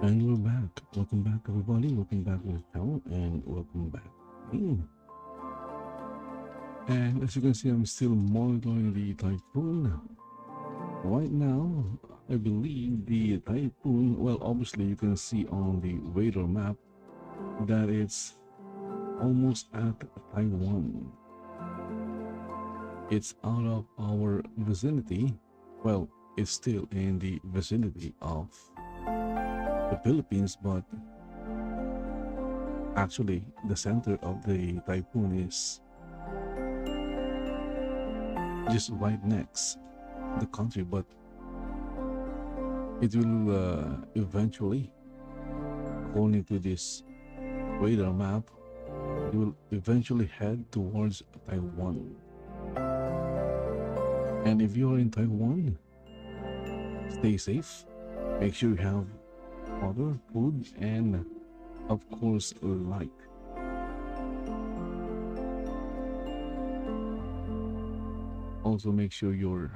And we're back. Welcome back, everybody. Welcome back to the channel, and welcome back. And as you can see, I'm still monitoring the Typhoon. Right now, I believe the Typhoon, well, obviously you can see on the radar map that it's almost at Taiwan. It's out of our vicinity. Well, it's still in the vicinity of the Philippines, but actually the center of the typhoon is just right next the country, but it will eventually, according to this radar map, it will eventually head towards Taiwan. And if you are in Taiwan, stay safe. Make sure you have water, food, and of course light. Also make sure your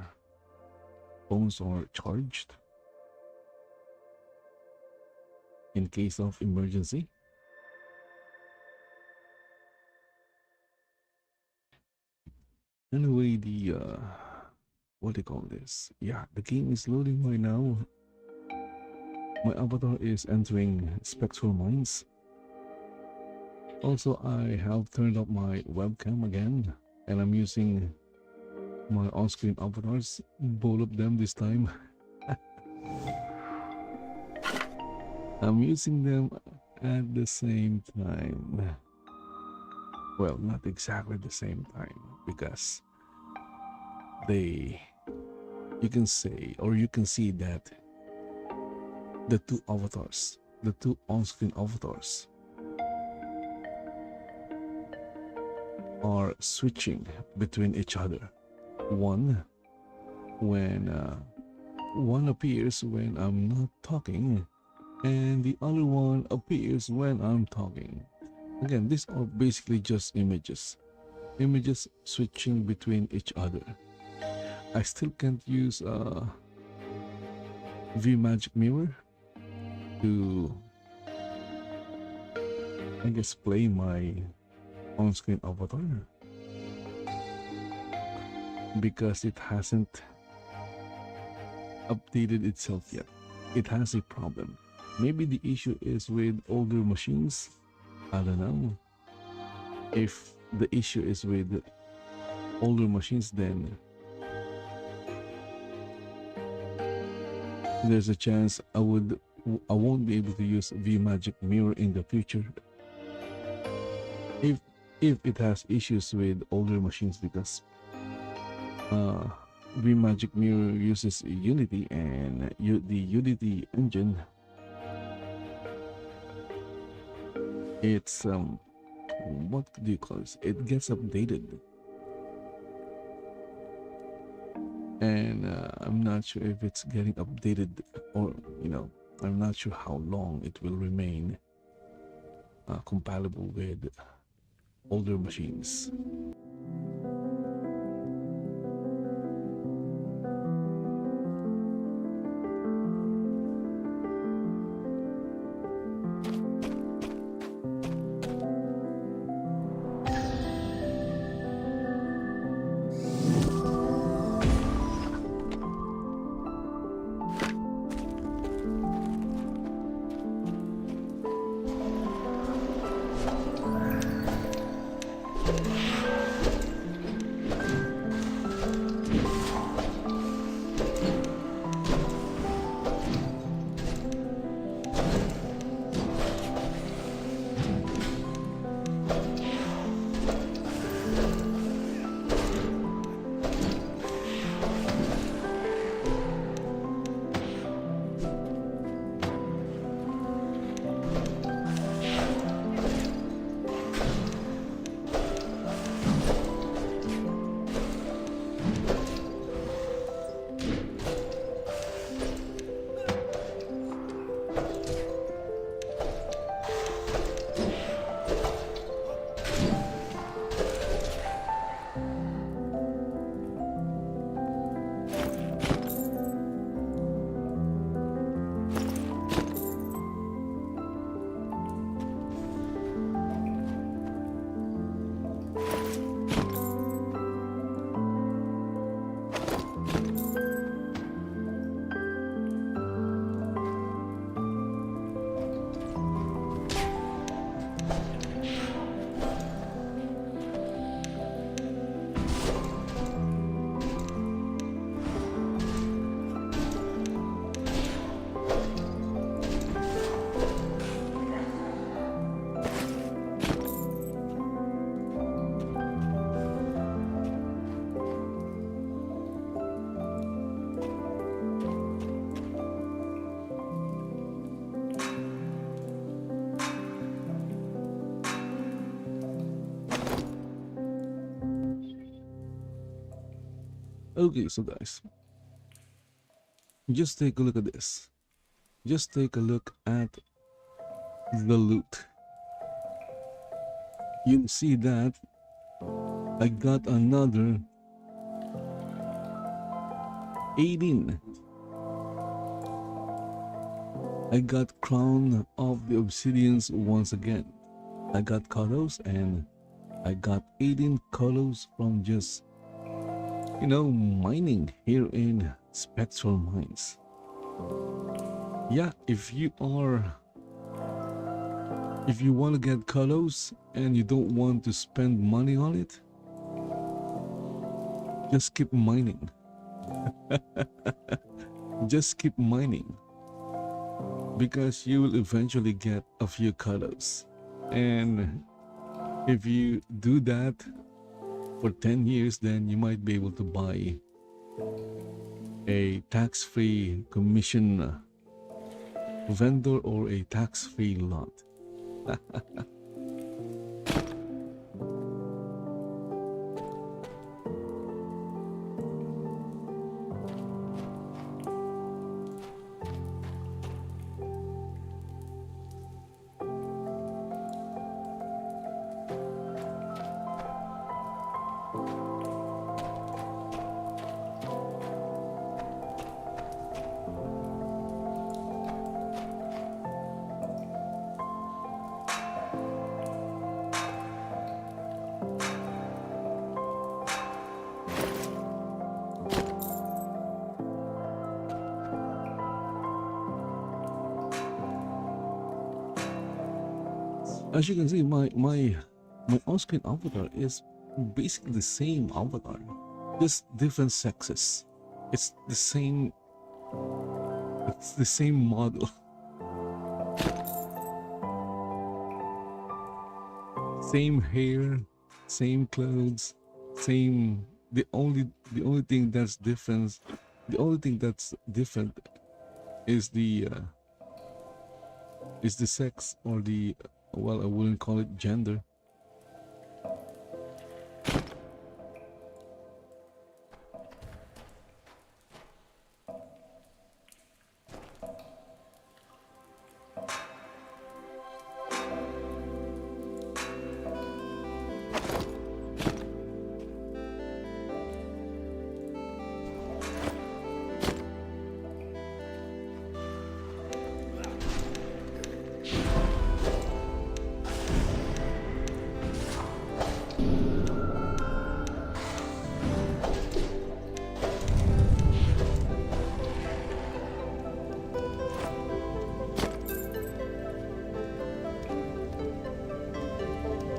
phones are charged in case of emergency. Anyway, the what do you call this? Yeah, the game is loading right now. My avatar is entering spectral mines. Also, I have turned up my webcam again, and I'm using my on-screen avatars, both of them this time. I'm using them at the same time. Well, not exactly the same time, because you can say, or you can see that the two avatars, the two on-screen avatars, are switching between each other. One appears when I'm not talking, and the other one appears when I'm talking. Again, these are basically just images switching between each other. I still can't use Magic Mirror to, I guess, play my on-screen avatar, because it hasn't updated itself yet. It has a problem. Maybe the issue is with older machines. I don't know. If the issue is with older machines, then there's a chance I won't be able to use Magic Mirror in the future if it has issues with older machines, because V Magic Mirror uses Unity, and the Unity engine, it's what do you call this? It gets updated, and I'm not sure if it's getting updated, or I'm not sure how long it will remain compatible with older machines. Okay, so guys, just take a look at this. Just take a look at the loot. You see that I got another 18. I got Crown of the Obsidians once again. I got colors, and I got 18 colors from just mining here in Spectral Mines. Yeah, if you want to get colors and you don't want to spend money on it, just keep mining. Just keep mining, because you will eventually get a few colors. And if you do that for 10 years, then you might be able to buy a tax-free commission vendor or a tax-free lot. As you can see, my on-screen avatar is basically the same avatar, just different sexes. It's the same. It's the same model. Same hair, same clothes, same the only thing that's different, is the sex, or the, well, I wouldn't call it gender.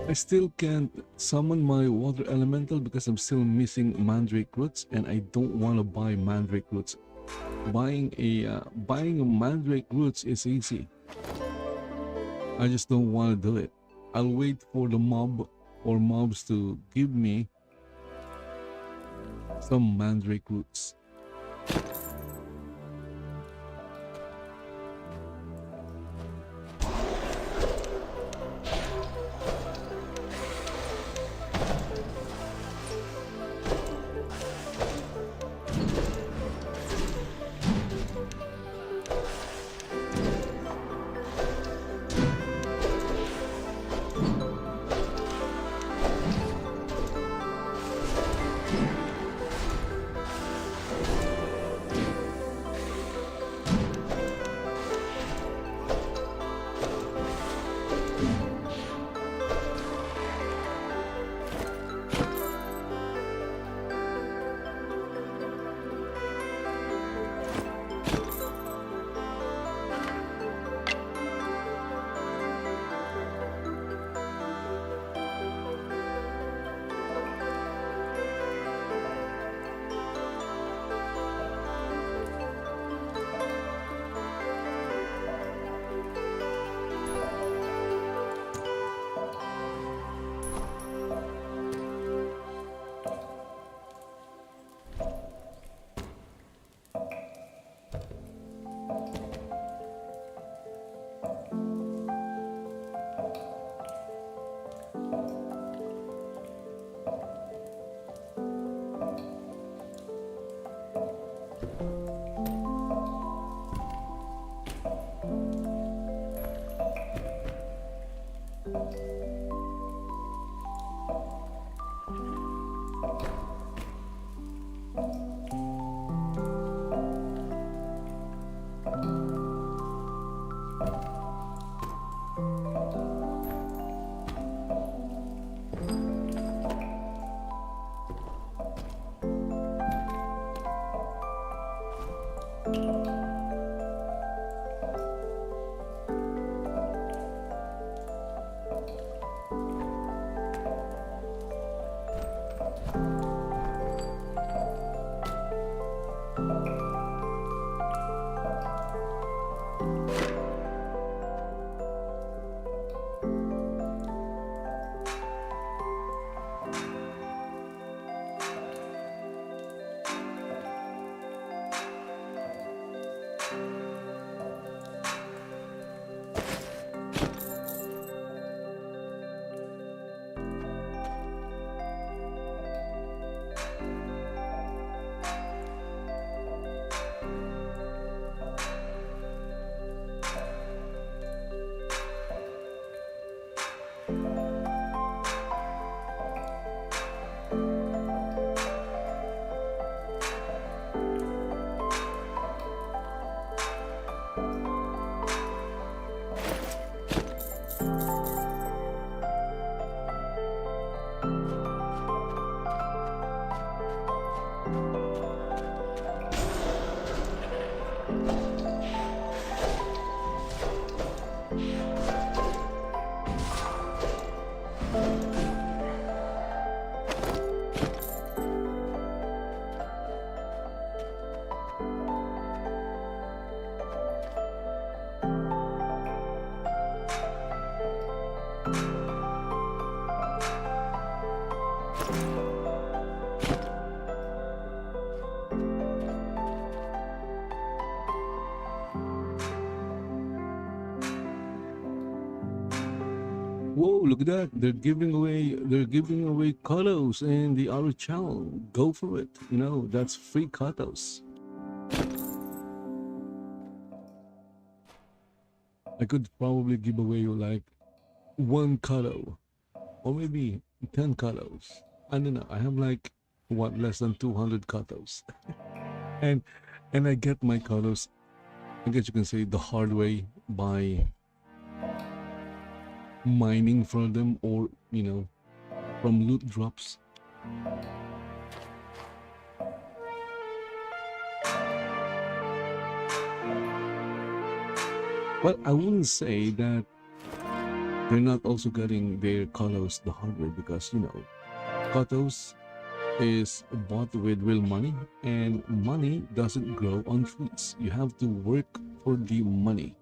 I still can't summon my water elemental because I'm still missing mandrake roots, and I don't want to buy mandrake roots. Buying a mandrake roots is easy. I just don't want to do it. I'll wait for the mobs to give me some mandrake roots. Whoa, look at that. They're giving away Kalos in the other channel. Go for it. You know, that's free Katos. I could probably give away like one Kalo or maybe 10 Kalos. I don't know. I have like what, less than 200 Katos. and and I get my Kalos, I guess you can say, the hard way by mining from them, or you know, from loot drops. Well, I wouldn't say that they're not also getting their Kalos the hard way, because you know, Katos is bought with real money, and money doesn't grow on trees. You have to work for the money,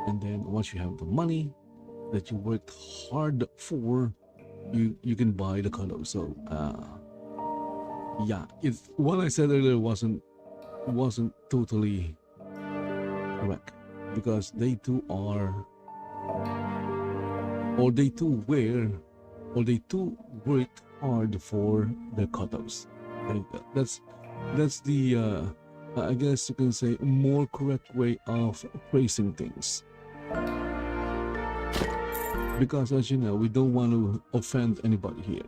and then once you have the money that you worked hard for, you can buy the Kalos. So yeah, it's what I said earlier wasn't totally correct, because they too are, or they too wear, or they too worked hard for the Katos. That's the I guess you can say more correct way of praising things, because as you know, we don't want to offend anybody here.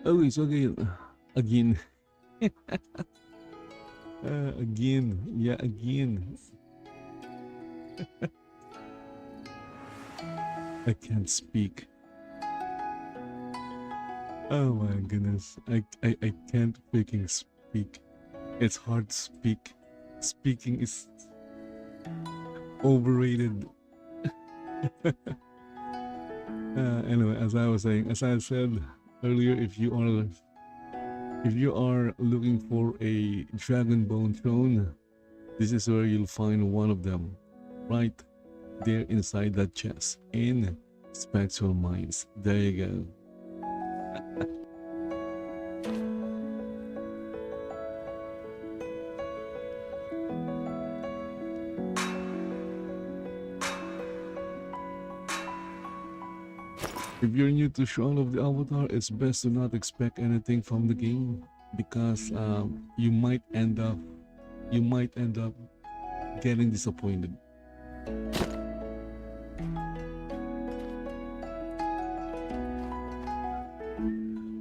Oh, it's again. Again. Again. Yeah, again. I can't speak. Oh my goodness. I can't freaking speak. It's hard to speak. Speaking is overrated. Anyway, as I was saying, as I said earlier, if you are looking for a dragon bone throne, this is where you'll find one of them, right there inside that chest in Spectral Mines. There you go. If you're new to Shaun of the Avatar, it's best to not expect anything from the game because you might end up getting disappointed.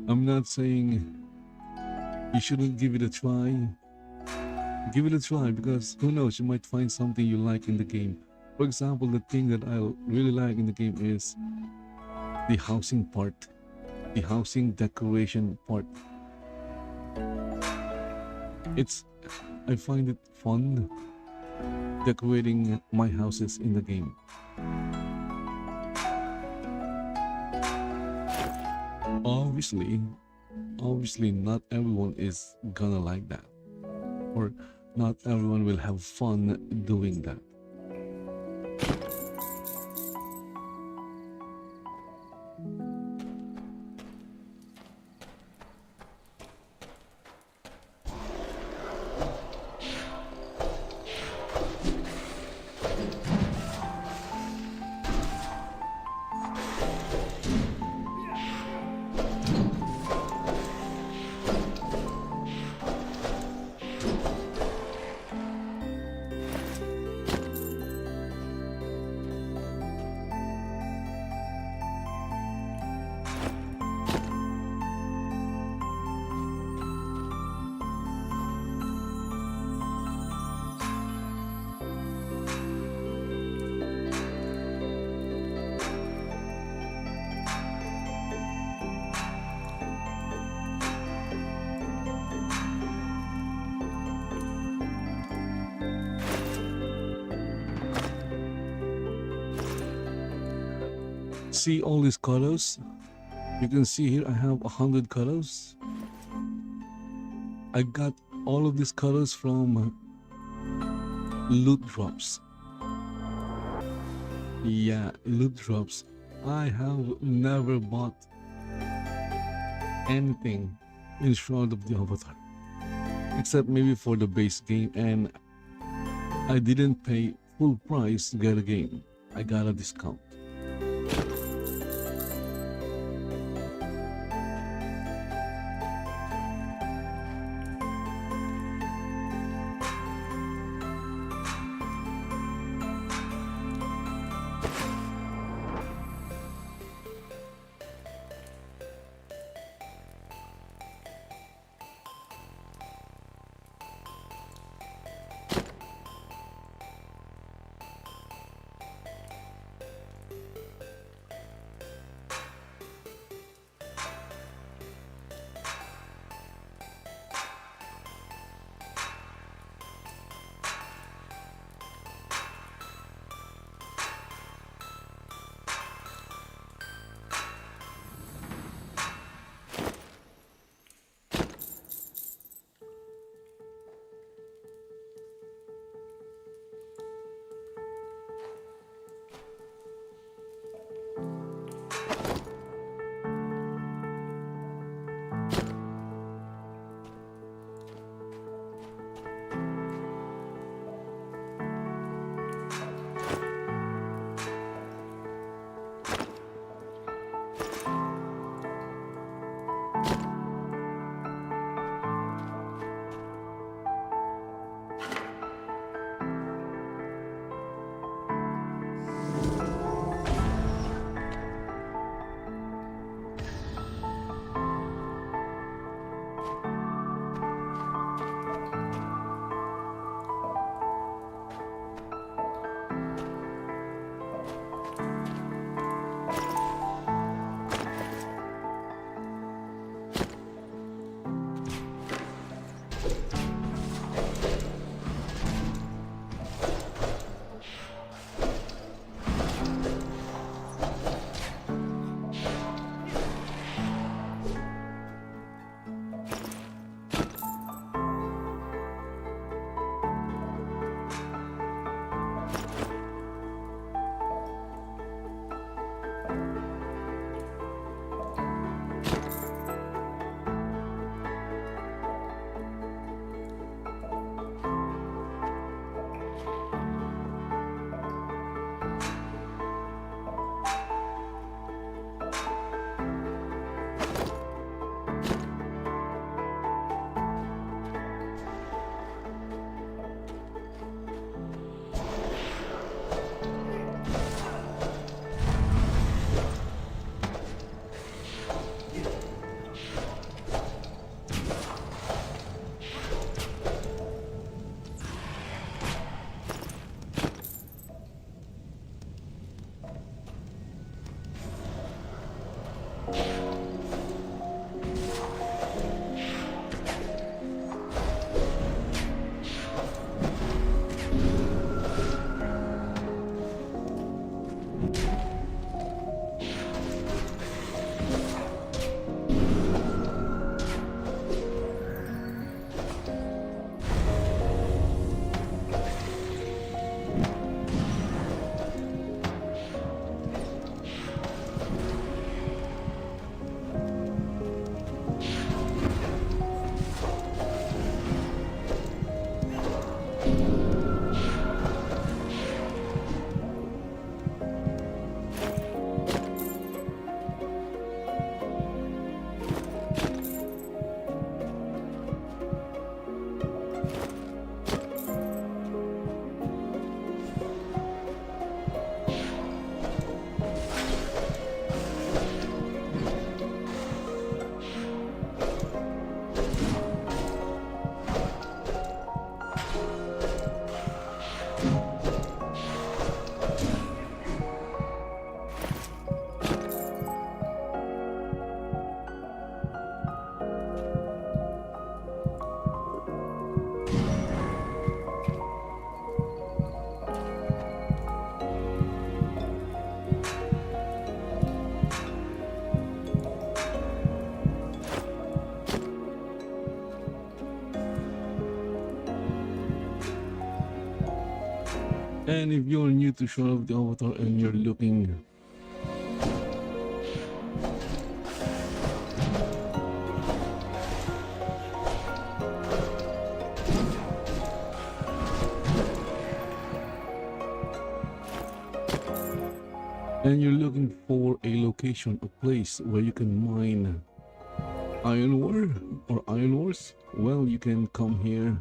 I'm not saying you shouldn't give it a try. Give it a try because who knows, you might find something you like in the game. For example, the thing that I really like in the game is the housing part, the housing decoration part. I find it fun decorating my houses in the game. Obviously, obviously not everyone is gonna like that, or not everyone will have fun doing that. See all these colors? You can see here I have 100 colors. I got all of these colors from loot drops. Yeah, loot drops. I have never bought anything in Shroud of the Avatar except maybe for the base game, and I didn't pay full price to get a game. I got a discount. And if you're new to Shadow of the Avatar and you're looking for a location, a place where you can mine iron ore or iron ores, well, you can come here.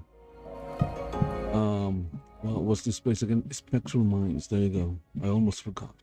Well, what's this place again? Spectral Mines. There you go. I almost forgot.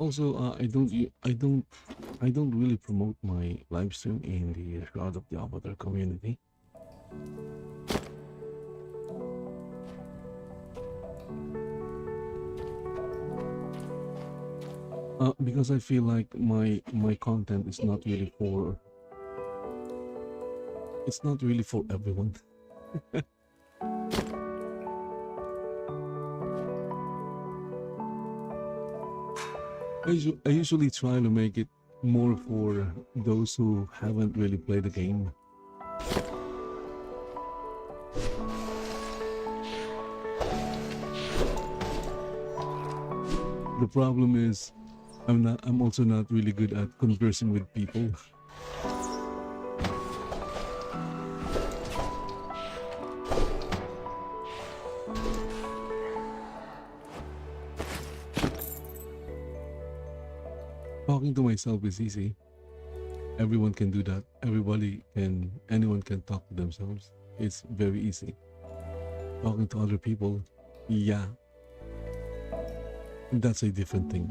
Also, I don't really promote my live stream in the Shroud of the Avatar community. Because I feel like my content is not really for. It's not really for everyone. I usually try to make it more for those who haven't really played the game. The problem is, I'm also not really good at conversing with people. Talking to myself is easy. Everyone can do that. Anyone can talk to themselves. It's very easy. Talking to other people, yeah, that's a different thing.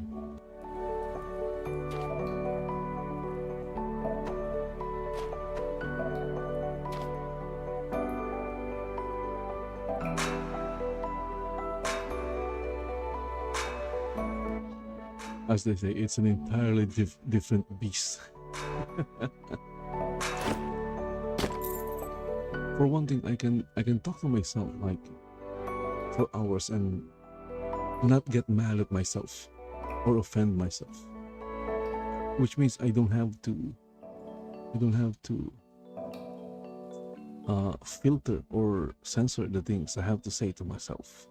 As they say, it's an entirely different beast. For one thing, I can talk to myself like for hours and not get mad at myself or offend myself, which means I don't have to filter or censor the things I have to say to myself.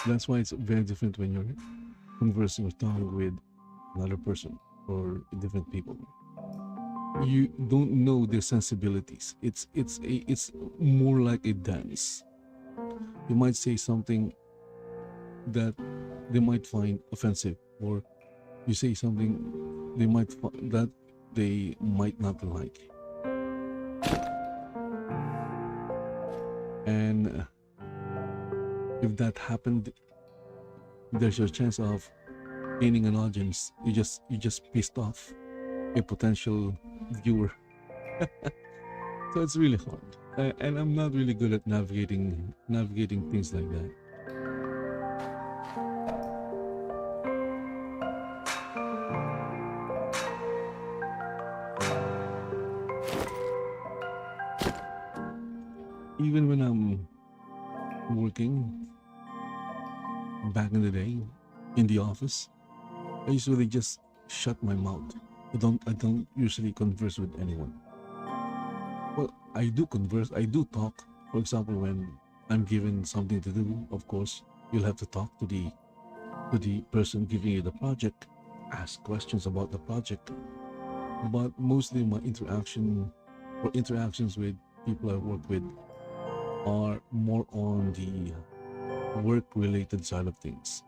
That's why it's very different when you're conversing or talking with another person or different people. You don't know their sensibilities. It's more like a dance. You might say something that they might find offensive, or you say something that they might not like, and if that happened, there's your chance of gaining an audience. You just pissed off a potential viewer. So it's really hard, and I'm not really good at navigating things like that. Even when I'm working back in the day in the office, I usually just shut my mouth. I don't usually converse with anyone. Well, I do converse, I do talk. For example, when I'm given something to do, of course, you'll have to talk to the person giving you the project, ask questions about the project. But mostly my interactions with people I work with are more on the work-related side of things.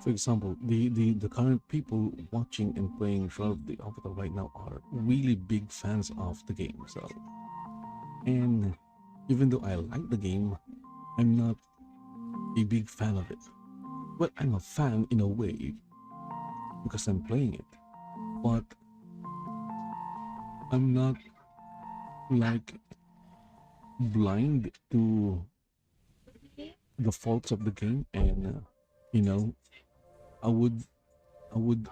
For example, the current people watching and playing Shadow of the Avatar right now are really big fans of the game. So, and even though I like the game, I'm not a big fan of it. Well, I'm a fan in a way because I'm playing it, but I'm not like blind to the faults of the game, and you know, I would I would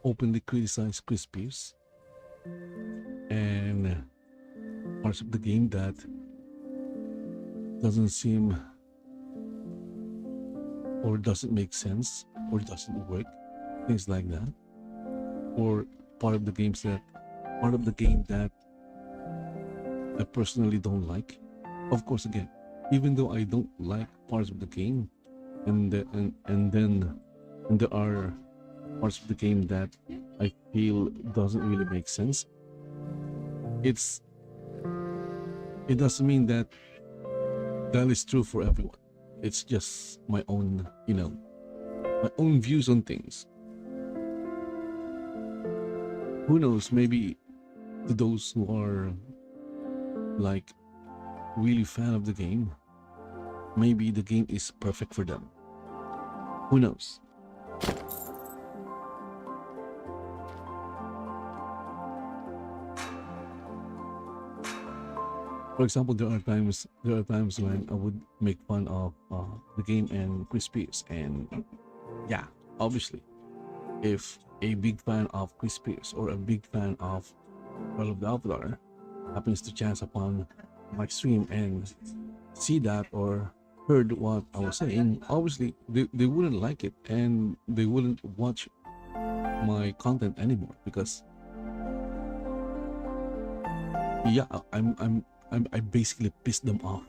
openly criticize Chris Pierce and parts of the game that doesn't seem or doesn't make sense or doesn't work, things like that, or part of the game that I personally don't like. Of course, again, even though I don't like parts of the game, and there are parts of the game that I feel doesn't really make sense. It doesn't mean that is true for everyone. It's just my own, my own views on things. Who knows? Maybe to those who are like really fan of the game, maybe the game is perfect for them. Who knows? For example, there are times when I would make fun of the game and Chris Pierce, and yeah, obviously, if a big fan of Chris Pierce or a big fan of Call of the Avatar happens to chance upon my stream and see that or heard what I was saying, obviously they wouldn't like it and they wouldn't watch my content anymore because yeah, I basically pissed them off.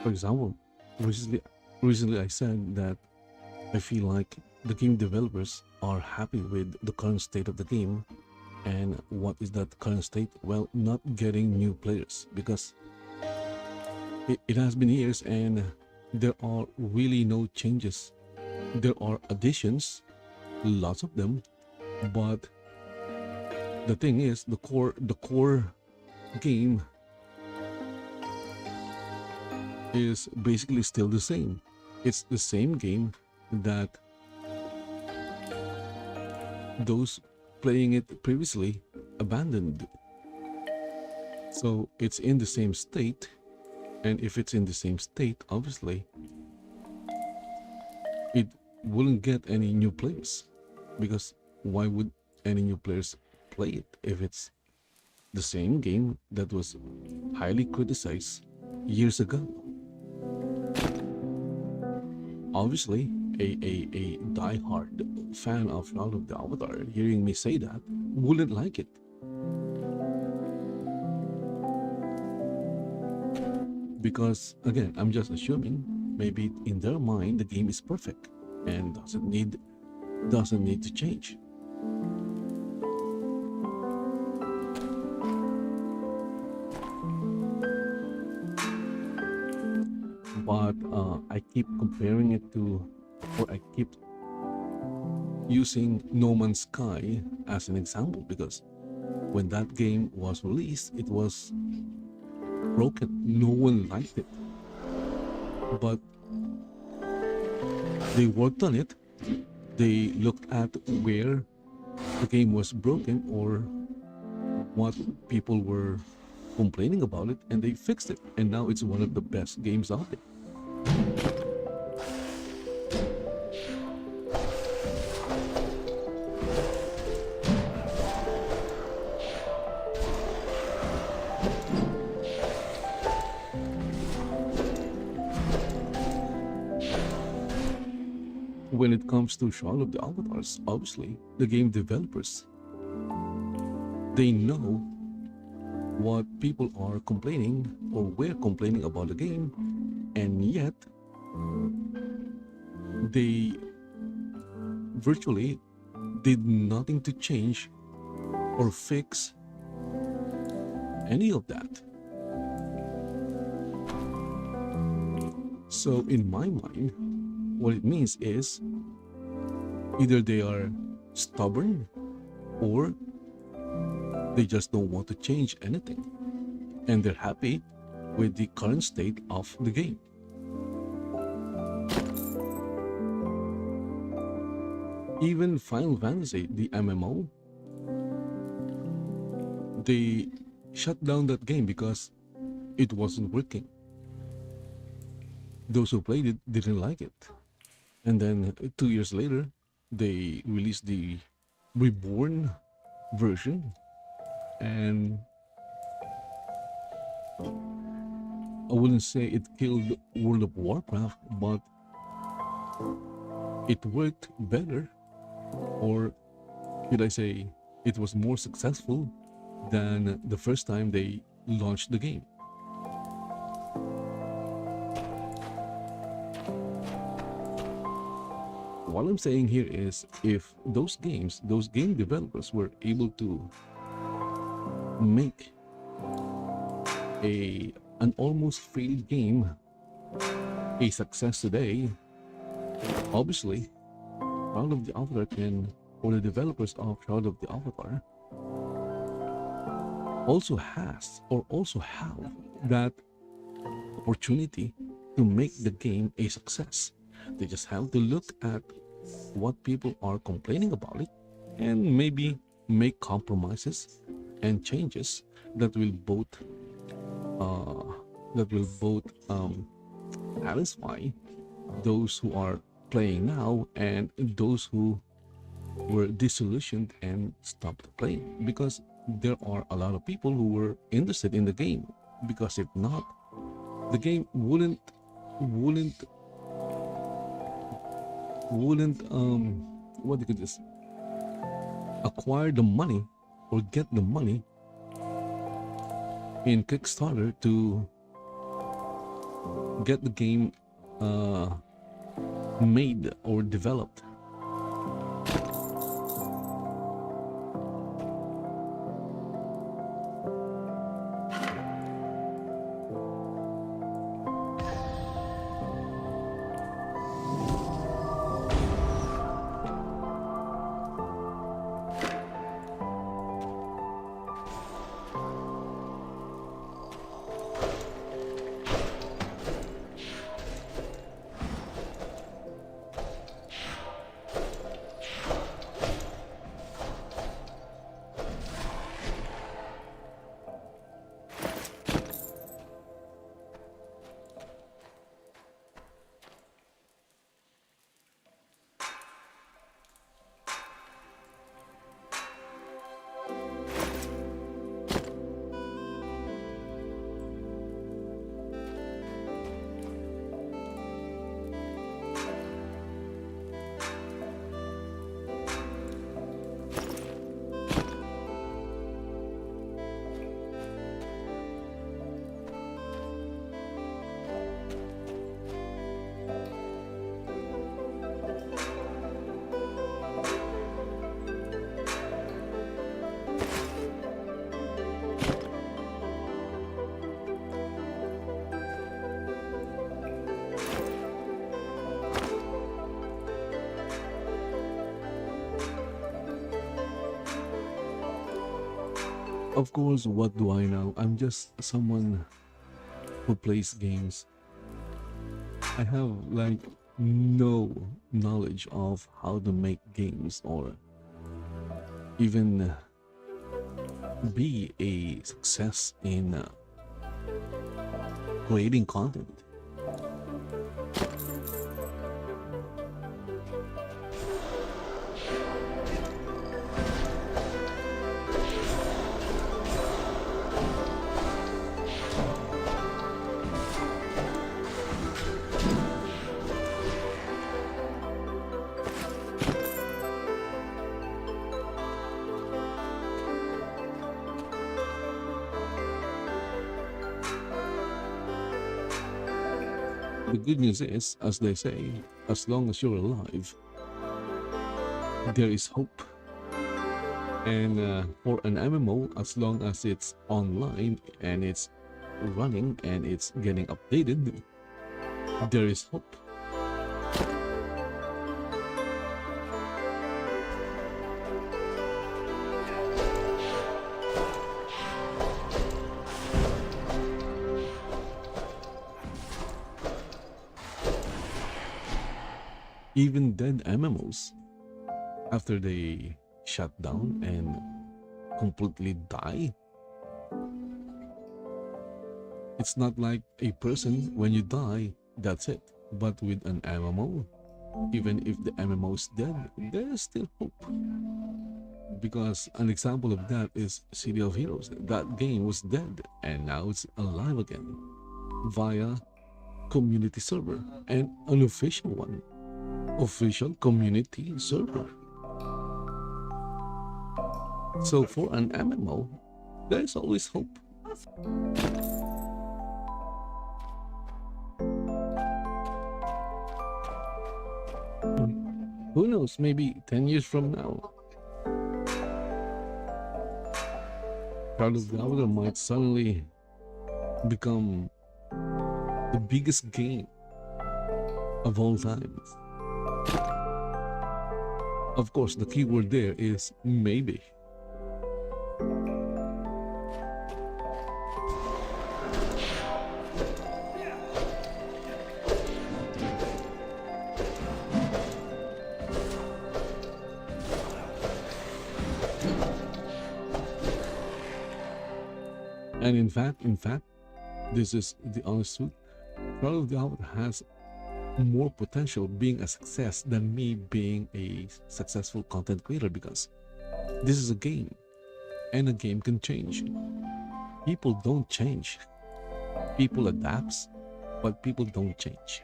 For example, recently, recently I said that I feel like the game developers are happy with the current state of the game. And what is that current state? Well, not getting new players, because it has been years and there are really no changes. There are additions, lots of them, but the thing is, the core game is basically still the same. It's the same game that those playing it previously abandoned. So it's in the same state, and if it's in the same state, obviously it wouldn't get any new players, because why would any new players play it if it's the same game that was highly criticized years ago? Obviously, a die-hard fan of Shadow of the Avatar hearing me say that wouldn't like it. Because again, I'm just assuming maybe in their mind the game is perfect and doesn't need to change. But I keep comparing it to, or I keep using No Man's Sky as an example, because when that game was released, it was broken. No one liked it. But they worked on it. They looked at where the game was broken or what people were complaining about it, and they fixed it. And now it's one of the best games out there. When it comes to Shadow of the Avatars, obviously, the game developers, they know what people are complaining or were complaining about the game, and yet they virtually did nothing to change or fix any of that. So in my mind, what it means is either they are stubborn or they just don't want to change anything, and they're happy with the current state of the game. Even Final Fantasy, the MMO, they shut down that game because it wasn't working. Those who played it didn't like it. And then 2 years later, they released the Reborn version, and I wouldn't say it killed World of Warcraft, but it worked better, or should I say, it was more successful than the first time they launched the game. What I'm saying here is, if those game developers were able to make an almost failed game a success today, obviously, Shadow of the Avatar can, or the developers of Shadow of the Avatar, also have that opportunity to make the game a success. They just have to look at what people are complaining about it and maybe make compromises and changes that will both satisfy those who are playing now and those who were disillusioned and stopped playing, because there are a lot of people who were interested in the game, because if not, the game wouldn't what you could just acquire the money or get the money in Kickstarter to get the game made or developed. Of course, what do I know? I'm just someone who plays games. I have like no knowledge of how to make games or even be a success in creating content. The good news is, as they say, as long as you're alive, there is hope. And for an MMO, as long as it's online and it's running and it's getting updated, there is hope. Even dead MMOs, after they shut down and completely die, it's not like a person, when you die, that's it. But with an MMO, even if the MMO is dead, there is still hope. Because an example of that is City of Heroes. That game was dead and now it's alive again via community server, and an official one. Official community server. So for an MMO, there is always hope. Who knows, maybe 10 years from now, Kabalyero might suddenly become the biggest game of all time. Of course, the key word there is maybe. And in fact, this is the honest truth. Kabalyero has more potential being a success than me being a successful content creator, because this is a game and a game can change. People don't change. People adapt, but people don't change.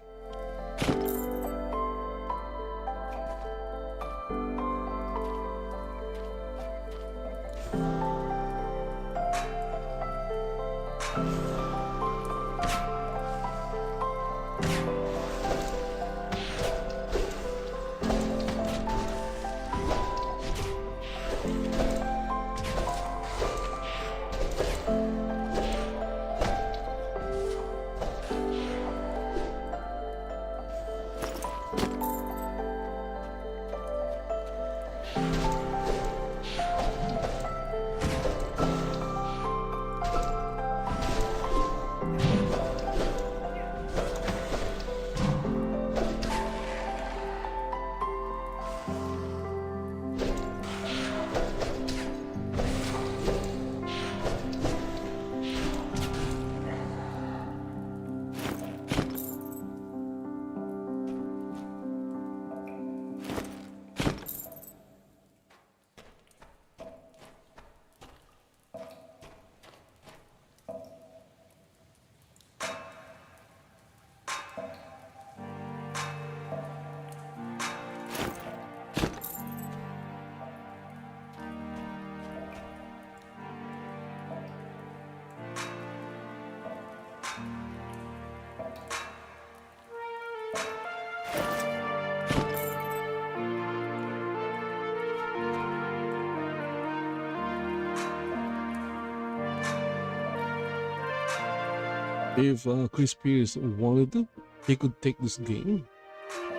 If Chris Pierce wanted to, he could take this game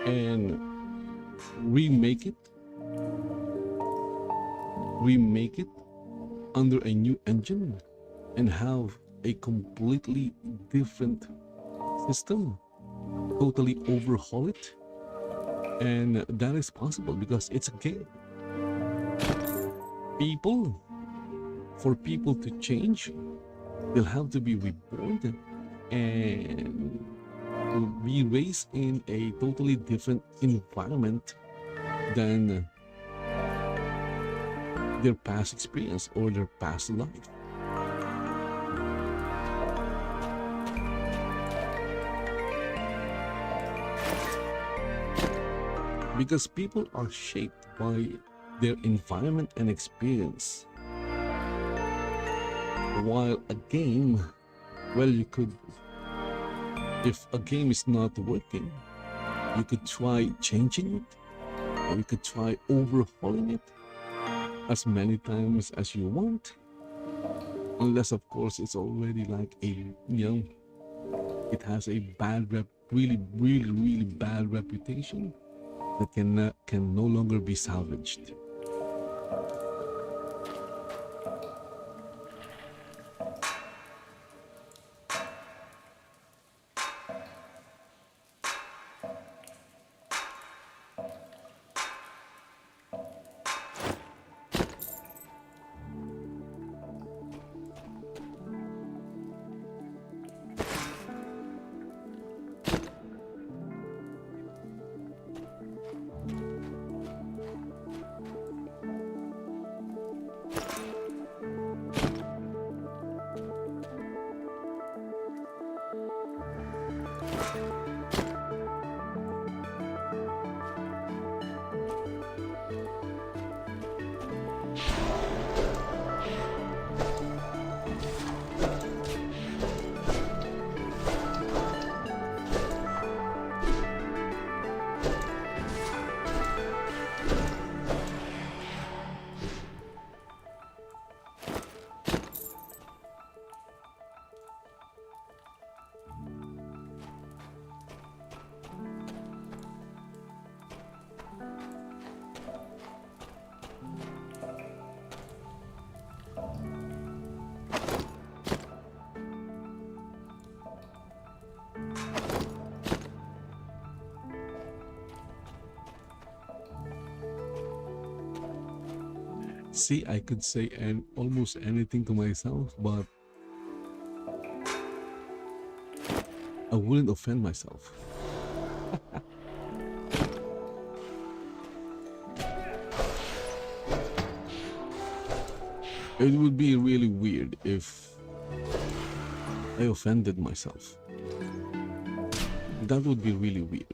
and remake it, remake it under a new engine and have a completely different system, totally overhaul it. And that is possible because it's a game. People, for people to change, they'll have to be reborn and to be raised in a totally different environment than their past experience or their past life. Because people are shaped by their environment and experience. While a game, well, you could, if a game is not working, you could try changing it, or you could try overhauling it as many times as you want. Unless, of course, it's already like a, it has a bad really bad reputation that can no longer be salvaged. See, I could say almost anything to myself, but I wouldn't offend myself. It would be really weird if I offended myself. That would be really weird.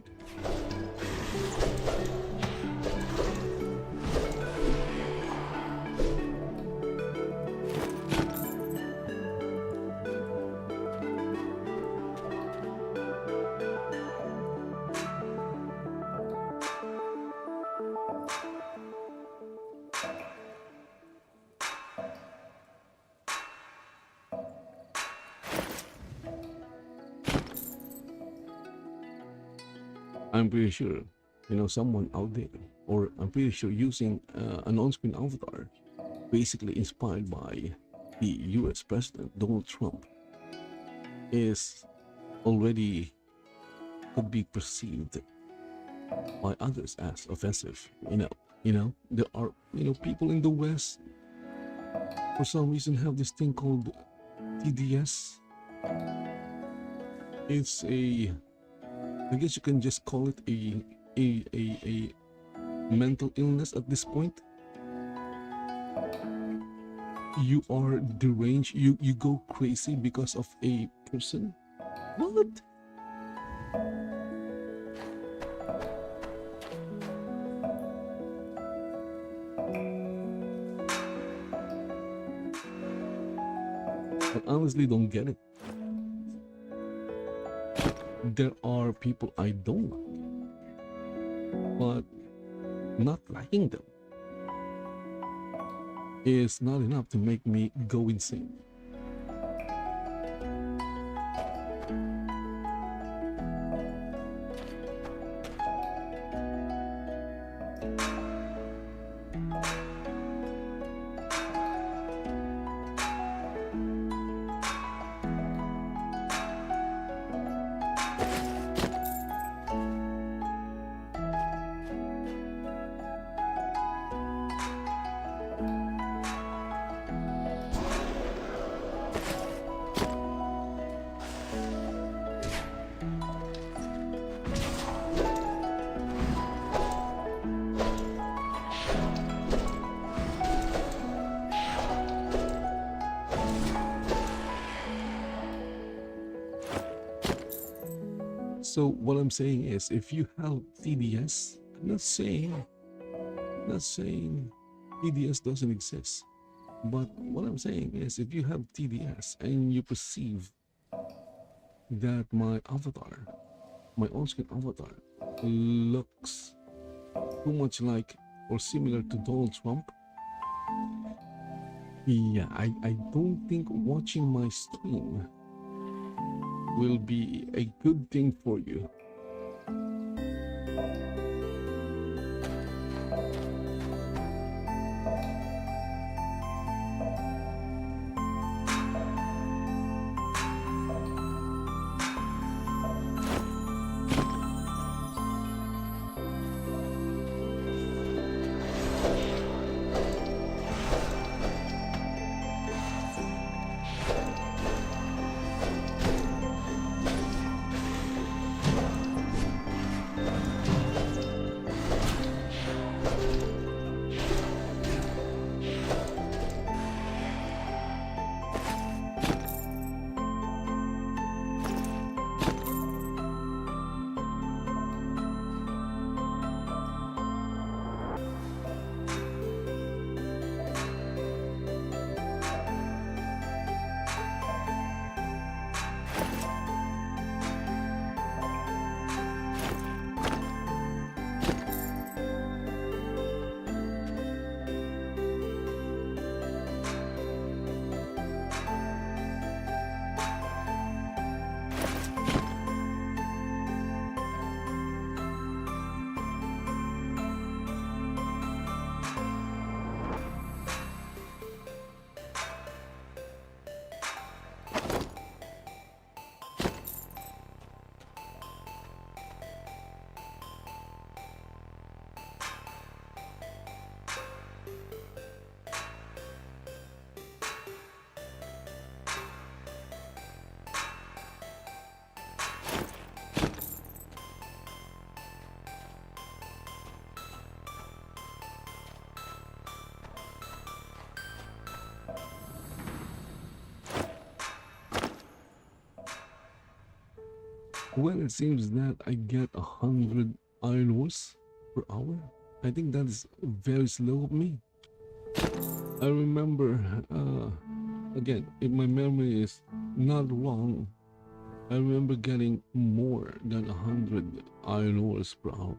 I'm pretty sure, someone out there, or I'm pretty sure using an on-screen avatar, basically inspired by the US President Donald Trump, is already could be perceived by others as offensive. There are people in the West for some reason have this thing called TDS. It's I guess you can just call it a mental illness at this point. You are deranged. You go crazy because of a person. What? I honestly don't get it. There are people I don't like, but not liking them is not enough to make me go insane. So what I'm saying is, if you have TDS, I'm not saying TDS doesn't exist. But what I'm saying is, if you have TDS and you perceive that my avatar, my on-screen avatar, looks too much like or similar to Donald Trump, yeah, I don't think watching my stream will be a good thing for you. Well, it seems that I get 100 iron ores per hour. I think that is very slow of me. I remember, again, if my memory is not wrong, I remember getting more than 100 iron ores per hour.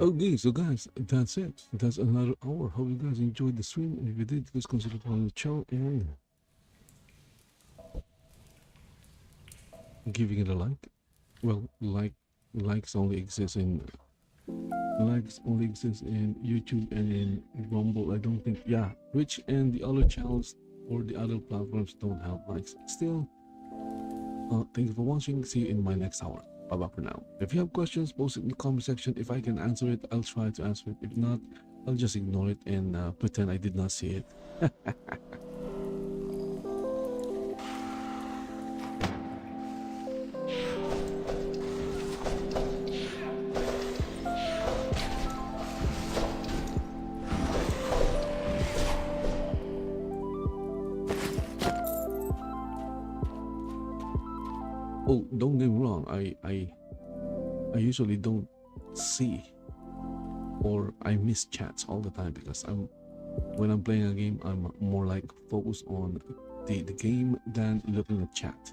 Okay, so guys, that's it. That's another hour. Hope you guys enjoyed the stream. And if you did, please consider following the channel and giving it a like. Well, likes only exist in YouTube and in Rumble. I don't think, yeah, Twitch and the other channels or the other platforms don't have likes. Still, thank you for watching. See you in my next hour. Bye bye for now. If you have questions, post it in the comment section. If I can answer it, I'll try to answer it. If not, I'll just ignore it and pretend I did not see it. Oh, don't get me wrong. I usually don't see or I miss chats all the time because when I'm playing a game, I'm more like focused on the game than looking at chat.